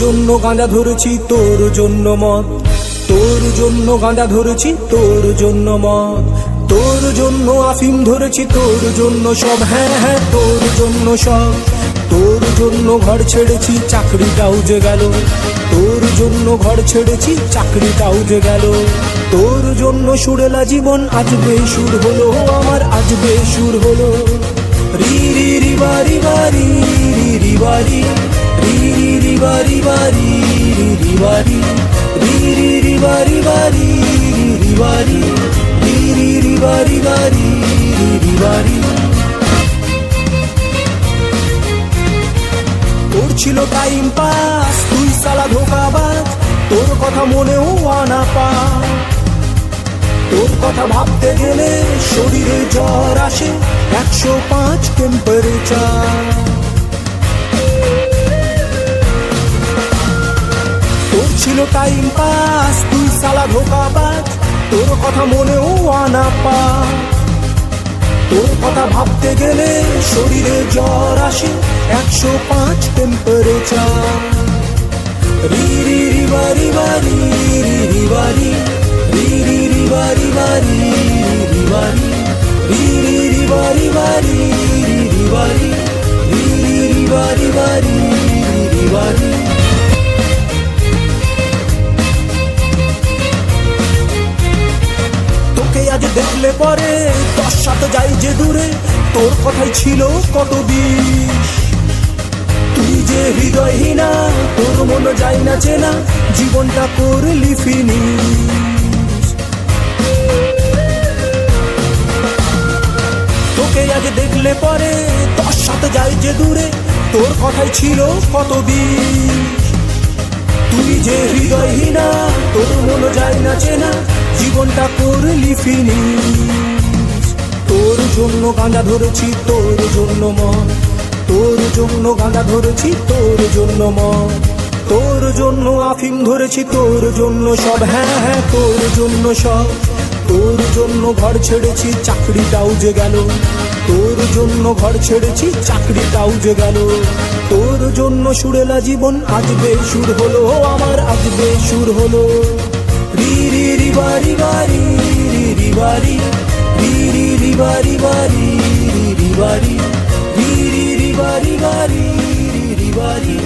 জন্য গাঁজা ধরেছি, তোর জন্য মদ, তোর জন্য গাঁজা ধরেছি, তোর জন্য মদ, তোর জন্য আফিম ধরেছি, তোর জন্য সব, হ্যাঁ হ্যাঁ তোর জন্য সব। তোর জন্য ঘর ছেড়েছি, চাকরিটাও যে গেল, তোর জন্য ঘর ছেড়েছি, চাকরিটাও যে গেল। তোর জন্য সুরেলা জীবন আজ বেসুর হলো, আমার আজ বেসুর হলো। রি রি রি বারি বারি রি রি বারি রি রি রি বারি বারি রি রি বারি রি রি রি বারি বারি রি রি বারি রি রি রি বারি বারি রি রি বারি। তোর ছিল টাইম পাস, তুই সালা ধোকাবাজ, তোর কথা মনেও আনা পা। তোর কথা ভাবতে গেলে শরীরে জ্বর আসে, 105 টেম্পারেচার। তোর ছিল টাইম পাস, তুই সালা ধোকাবাজ, তোর কথা মনেও আনা পা। তোর কথা ভাবতে গেলে শরীরে জ্বর আসে, 105 টেম্পারেচার। রি রি রি বারি বারি রি রি বারি রি রি রি বারি বারি রি বারি রি রি রি বারি বারি রি বারি রি রি রি বারি বারি রি বারি। তোকে আজ দেখলে পরে 10 সাথে যাই যে দূরে, তোর কথাই ছিল কত বিষ। তুই যে হৃদয়হীনা, তোর মন যায় না চেনা, জীবনটা করলি ফিনিশ। তোকে আজ দেখলে পরে 10 সাথে যাই যে দূরে, তোর কথাই ছিল কত বিষ। তুই যে হৃদয়হীনা, তোর মন যায় না চেনা, জীবনটা করলি ফিনিশ। তোর জন্য গাঁজা ধরেছি, তোর জন্য মদ, তোর জন্য গাঁজা ধরেছি, তোর জন্য মদ, তোর জন্য আফিম ধরেছি, তোর জন্য সব, হ্যাঁ হ্যাঁ তোর জন্য সব। তোর জন্য ঘর ছেড়েছি, চাকরিটাও যে গেল, তোর জন্য ঘর ছেড়েছি, চাকরিটাও যে গেল। তোর জন্য সুরেলা জীবন আজ বেসুর হলো, আমার আজ বেসুর হলো। রি রি রি বারি বারি রি রি বারি রি রি রি বারি বারি রি রি বারি রি রি রি বারি বারি রি রি বারি।